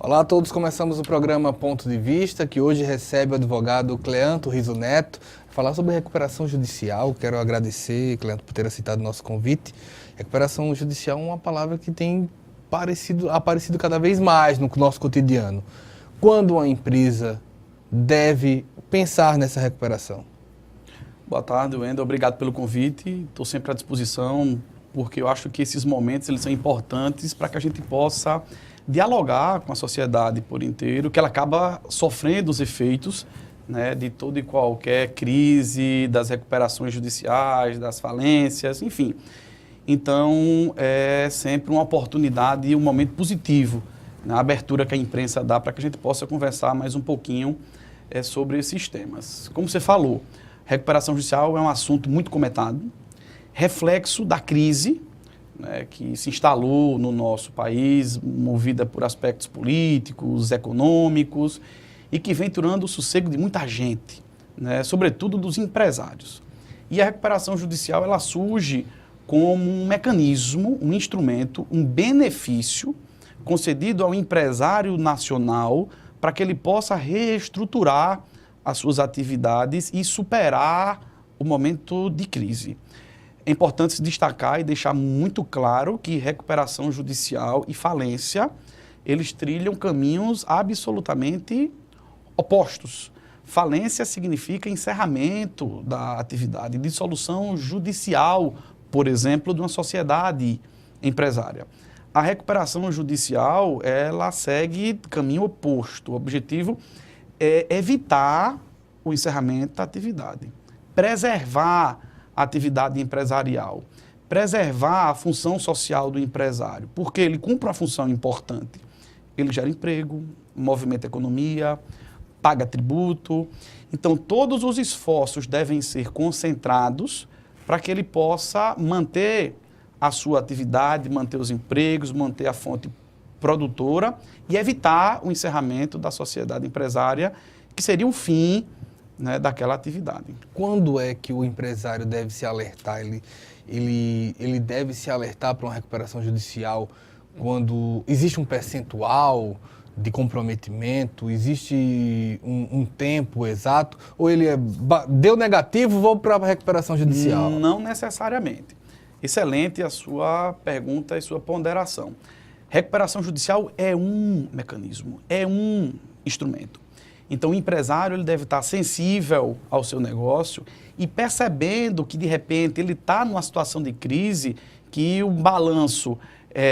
Olá a todos, começamos o programa Ponto de Vista, que hoje recebe o advogado Cleanto Riso Neto, para falar sobre recuperação judicial. Quero agradecer, Cleanto, por ter aceitado o nosso convite. Recuperação judicial é uma palavra que tem aparecido cada vez mais no nosso cotidiano. Quando uma empresa deve pensar nessa recuperação? Boa tarde, Wendel. Obrigado pelo convite. Estou sempre à disposição, porque eu acho que esses momentos eles são importantes para que a gente possa dialogar com a sociedade por inteiro, que ela acaba sofrendo os efeitos, né, de toda e qualquer crise, das recuperações judiciais, das falências, enfim. Então, é sempre uma oportunidade e um momento positivo na abertura que a imprensa dá para que a gente possa conversar mais um pouquinho sobre esses temas. Como você falou, recuperação judicial é um assunto muito comentado, reflexo da crise, né, que se instalou no nosso país, movida por aspectos políticos, econômicos, e que vem tirando o sossego de muita gente, né, sobretudo dos empresários. E a recuperação judicial ela surge como um mecanismo, um instrumento, um benefício concedido ao empresário nacional para que ele possa reestruturar as suas atividades e superar o momento de crise. É importante se destacar e deixar muito claro que recuperação judicial e falência, eles trilham caminhos absolutamente opostos. Falência significa encerramento da atividade, dissolução judicial, por exemplo, de uma sociedade empresária. A recuperação judicial, ela segue caminho oposto. O objetivo é evitar o encerramento da atividade, preservar a atividade empresarial, preservar a função social do empresário, porque ele cumpre uma função importante. Ele gera emprego, movimenta a economia, paga tributo. Então, todos os esforços devem ser concentrados para que ele possa manter a sua atividade, manter os empregos, manter a fonte produtora e evitar o encerramento da sociedade empresária, que seria o fim, né, daquela atividade. Quando é que o empresário deve se alertar? Ele deve se alertar para uma recuperação judicial quando existe um percentual de comprometimento, existe um tempo exato, ou ele deu negativo, vou para a recuperação judicial? Não necessariamente. Excelente a sua pergunta e sua ponderação. Recuperação judicial é um mecanismo, é um instrumento. Então, o empresário ele deve estar sensível ao seu negócio e percebendo que, de repente, ele está numa situação de crise, que o balanço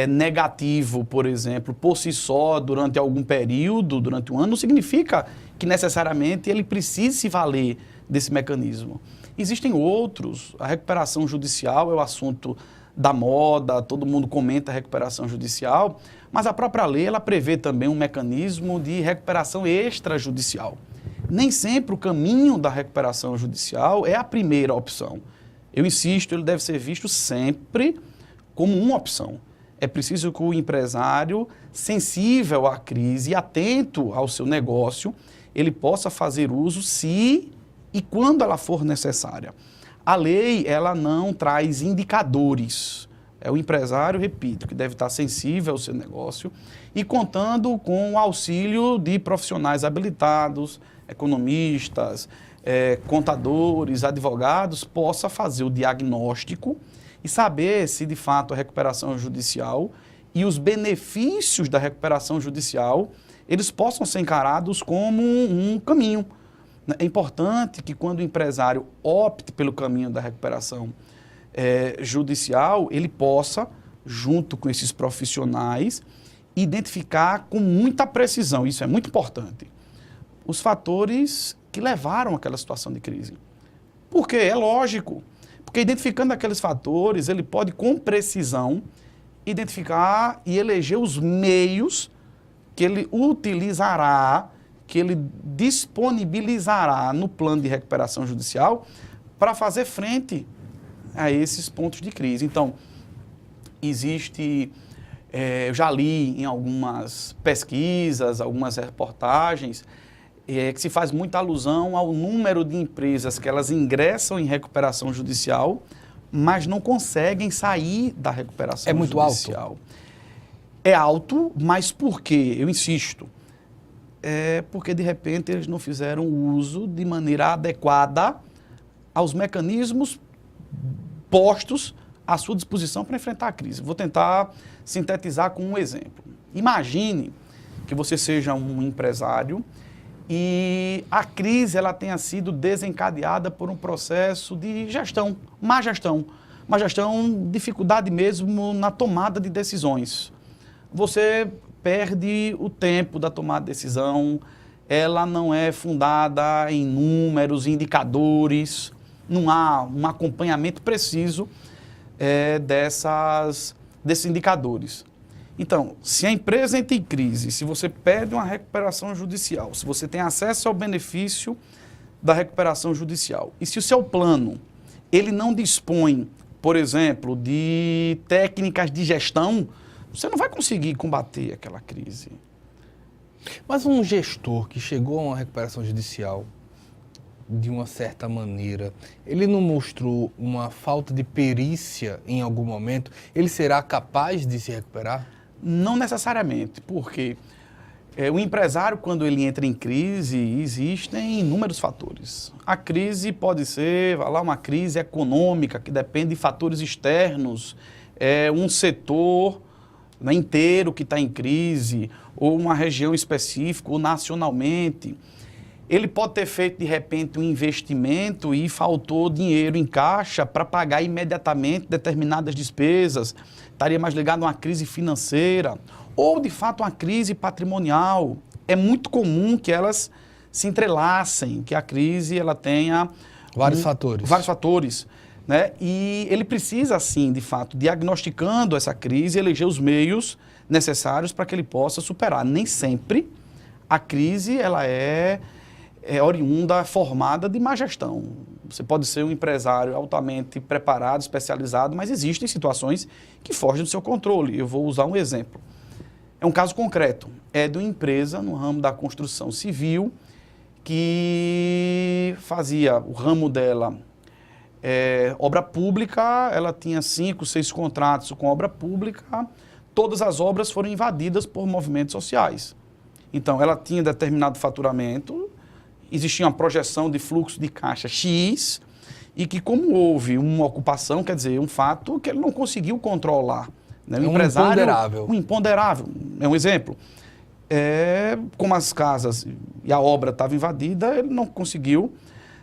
negativo, por exemplo, por si só, durante algum período, durante um ano, não significa que necessariamente ele precise se valer desse mecanismo. Existem outros. A recuperação judicial é o assunto da moda, todo mundo comenta a recuperação judicial, mas a própria lei ela prevê também um mecanismo de recuperação extrajudicial. Nem sempre o caminho da recuperação judicial é a primeira opção. Eu insisto, ele deve ser visto sempre como uma opção. É preciso que o empresário, sensível à crise e atento ao seu negócio, ele possa fazer uso se e quando ela for necessária. A lei, ela não traz indicadores. É o empresário, repito, que deve estar sensível ao seu negócio e contando com o auxílio de profissionais habilitados, economistas, contadores, advogados, possa fazer o diagnóstico e saber se, de fato, a recuperação judicial e os benefícios da recuperação judicial, eles possam ser encarados como um caminho. É importante que quando o empresário opte pelo caminho da recuperação judicial, ele possa, junto com esses profissionais, identificar com muita precisão, isso é muito importante, os fatores que levaram àquela situação de crise. Por quê? É lógico. Porque identificando aqueles fatores, ele pode, com precisão, identificar e eleger os meios que ele utilizará, que ele disponibilizará no plano de recuperação judicial para fazer frente a esses pontos de crise. Então, eu já li em algumas pesquisas, algumas reportagens, que se faz muita alusão ao número de empresas que elas ingressam em recuperação judicial, mas não conseguem sair da recuperação judicial. É muito alto? É alto, mas por quê? Eu insisto. É porque, de repente, eles não fizeram uso de maneira adequada aos mecanismos postos à sua disposição para enfrentar a crise. Vou tentar sintetizar com um exemplo. Imagine que você seja um empresário e a crise ela tenha sido desencadeada por um processo de gestão, má gestão, dificuldade mesmo na tomada de decisões. Você perde o tempo da tomada de decisão, ela não é fundada em números, indicadores, não há um acompanhamento preciso desses indicadores. Então, se a empresa entra em crise, se você pede uma recuperação judicial, se você tem acesso ao benefício da recuperação judicial, e se o seu plano ele não dispõe, por exemplo, de técnicas de gestão, você não vai conseguir combater aquela crise. Mas um gestor que chegou a uma recuperação judicial, de uma certa maneira, ele não mostrou uma falta de perícia em algum momento? Ele será capaz de se recuperar? Não necessariamente, porque o empresário, quando ele entra em crise, existem inúmeros fatores. A crise pode ser uma crise econômica, que depende de fatores externos, um setor inteiro que está em crise, ou uma região específica, ou nacionalmente. Ele pode ter feito, de repente, um investimento e faltou dinheiro em caixa para pagar imediatamente determinadas despesas, estaria mais ligado a uma crise financeira, ou, de fato, uma crise patrimonial. É muito comum que elas se entrelacem, que a crise ela tenha vários fatores. Vários fatores, né? E ele precisa, sim, de fato, diagnosticando essa crise, eleger os meios necessários para que ele possa superar. Nem sempre a crise ela é oriunda, formada de má gestão. Você pode ser um empresário altamente preparado, especializado, mas existem situações que fogem do seu controle. Eu vou usar um exemplo. É um caso concreto. É de uma empresa no ramo da construção civil que fazia o ramo dela obra pública, ela tinha 5, 6 contratos com obra pública, todas as obras foram invadidas por movimentos sociais. Então, ela tinha determinado faturamento, existia uma projeção de fluxo de caixa X, e que como houve uma ocupação, quer dizer, um fato que ele não conseguiu controlar. Né? Um imponderável. Um imponderável, é um exemplo. Como as casas e a obra estava invadida, ele não conseguiu,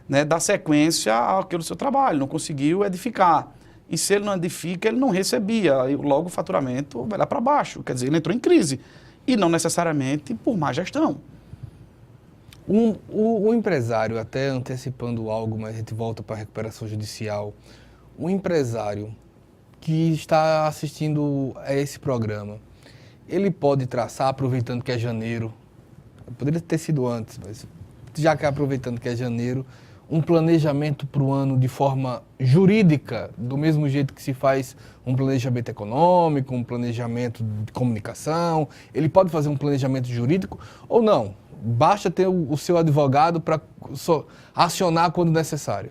né, dar sequência àquele seu trabalho, não conseguiu edificar. E se ele não edifica, ele não recebia, aí logo o faturamento vai lá para baixo, quer dizer, ele entrou em crise. E não necessariamente por má gestão. O empresário, até antecipando algo, mas a gente volta para a recuperação judicial, o empresário que está assistindo a esse programa, ele pode traçar, aproveitando que é janeiro, poderia ter sido antes, mas já que aproveitando que é janeiro, um planejamento para o ano de forma jurídica, do mesmo jeito que se faz um planejamento econômico, um planejamento de comunicação, ele pode fazer um planejamento jurídico ou não? Basta ter o seu advogado para acionar quando necessário.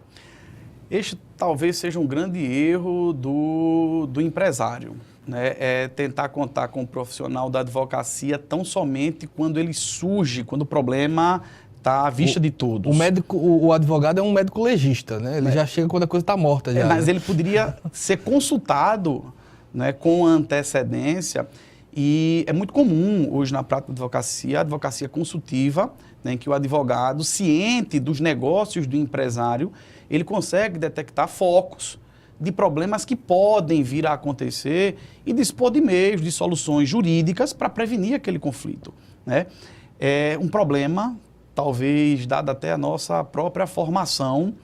Este talvez seja um grande erro do empresário, né? É tentar contar com um profissional da advocacia tão somente quando ele surge, quando o problema está à vista de todos. O advogado é um médico legista, né? Ele já chega quando a coisa está morta. Já, mas né? ele poderia ser consultado, né, com antecedência. E é muito comum hoje na prática da advocacia, a advocacia consultiva, né, em que o advogado, ciente dos negócios do empresário, ele consegue detectar focos de problemas que podem vir a acontecer e dispor de meios, de soluções jurídicas para prevenir aquele conflito, né? É um problema, talvez, dada até a nossa própria formação,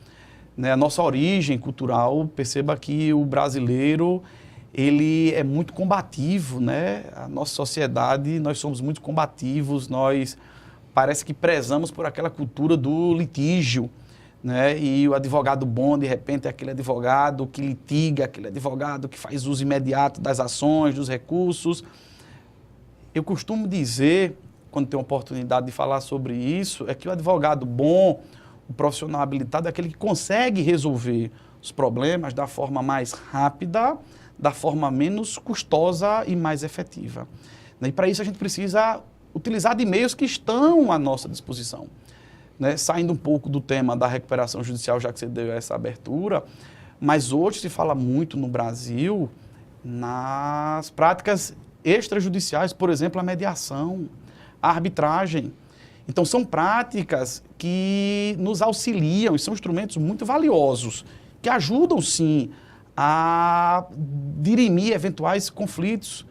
né, a nossa origem cultural. Perceba que o brasileiro ele é muito combativo, né? A nossa sociedade, nós somos muito combativos, nós parece que prezamos por aquela cultura do litígio, né? E o advogado bom, de repente, é aquele advogado que litiga, aquele advogado que faz uso imediato das ações, dos recursos. Eu costumo dizer, quando tenho a oportunidade de falar sobre isso, é que o advogado bom, o profissional habilitado, é aquele que consegue resolver os problemas da forma mais rápida, da forma menos custosa e mais efetiva. E para isso a gente precisa utilizar de meios que estão à nossa disposição. Né? Saindo um pouco do tema da recuperação judicial, já que você deu essa abertura, mas hoje se fala muito no Brasil nas práticas extrajudiciais, por exemplo, a mediação, a arbitragem. Então, são práticas que nos auxiliam e são instrumentos muito valiosos, que ajudam, sim, a dirimir eventuais conflitos,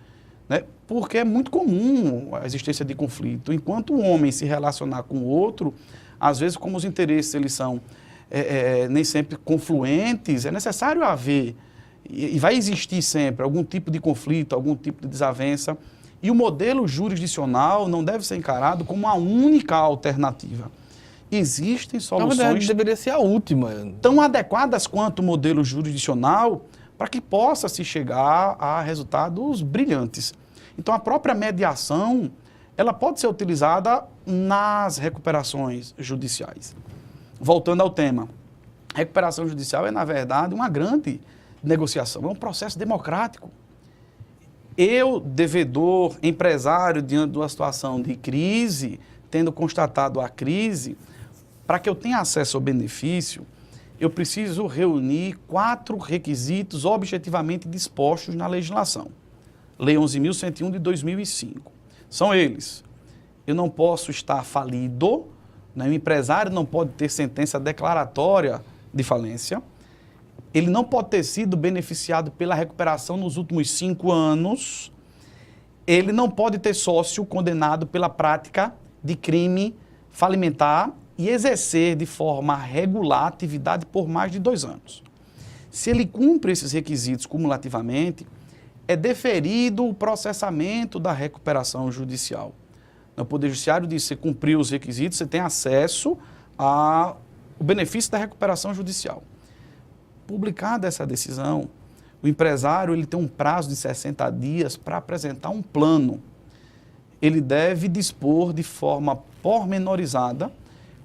né? Porque é muito comum a existência de conflito. Enquanto um homem se relacionar com o outro, às vezes, como os interesses eles são nem sempre confluentes, é necessário haver, e vai existir sempre, algum tipo de conflito, algum tipo de desavença. E o modelo jurisdicional não deve ser encarado como a única alternativa. Existem soluções... Na verdade, deveria ser a última. Tão adequadas quanto o modelo jurisdicional para que possa se chegar a resultados brilhantes. Então, a própria mediação, ela pode ser utilizada nas recuperações judiciais. Voltando ao tema, recuperação judicial é, na verdade, uma grande negociação, é um processo democrático. Eu, devedor, empresário, diante de uma situação de crise, tendo constatado a crise, para que eu tenha acesso ao benefício, eu preciso reunir 4 requisitos objetivamente dispostos na legislação. Lei 11.101 de 2005. São eles: eu não posso estar falido, né? O empresário não pode ter sentença declaratória de falência, ele não pode ter sido beneficiado pela recuperação nos últimos 5 anos, ele não pode ter sócio condenado pela prática de crime falimentar e exercer de forma regular a atividade por mais de 2 anos. Se ele cumpre esses requisitos cumulativamente, é deferido o processamento da recuperação judicial. O Poder Judiciário diz que você cumpriu os requisitos, você tem acesso ao benefício da recuperação judicial. Publicada essa decisão, o empresário ele tem um prazo de 60 dias para apresentar um plano. Ele deve dispor de forma pormenorizada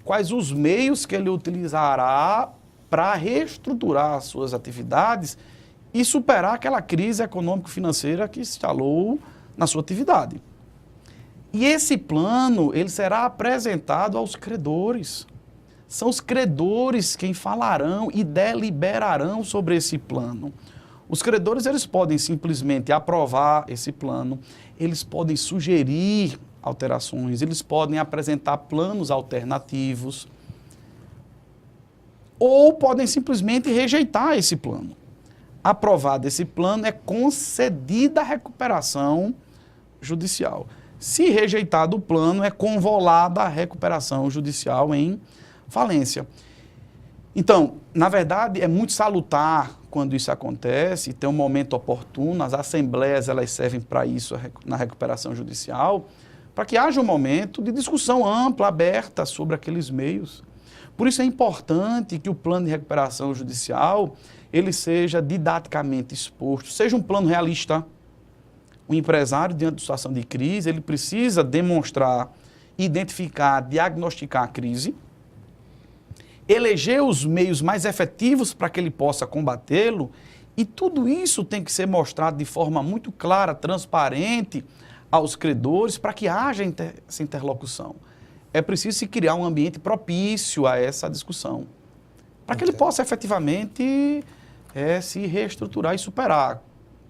quais os meios que ele utilizará para reestruturar as suas atividades e superar aquela crise econômico-financeira que se instalou na sua atividade. E esse plano ele será apresentado aos credores. São os credores quem falarão e deliberarão sobre esse plano. Os credores eles podem simplesmente aprovar esse plano, eles podem sugerir alterações, eles podem apresentar planos alternativos ou podem simplesmente rejeitar esse plano. Aprovado esse plano, é concedida a recuperação judicial. Se rejeitado o plano, é convolada a recuperação judicial em falência. Então, na verdade, é muito salutar quando isso acontece, tem um momento oportuno, as assembleias elas servem para isso na recuperação judicial, para que haja um momento de discussão ampla, aberta sobre aqueles meios. Por isso é importante que o plano de recuperação judicial ele seja didaticamente exposto, seja um plano realista. O empresário, diante de situação de crise, ele precisa demonstrar, identificar, diagnosticar a crise, eleger os meios mais efetivos para que ele possa combatê-lo, e tudo isso tem que ser mostrado de forma muito clara, transparente aos credores, para que haja essa interlocução. É preciso se criar um ambiente propício a essa discussão, para que ele possa efetivamente se reestruturar e superar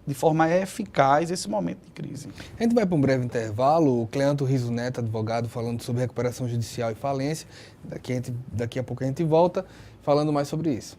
de forma eficaz esse momento de crise. A gente vai para um breve intervalo. O Cleanto Riso Neto, advogado, falando sobre recuperação judicial e falência. Daqui a pouco a gente volta falando mais sobre isso.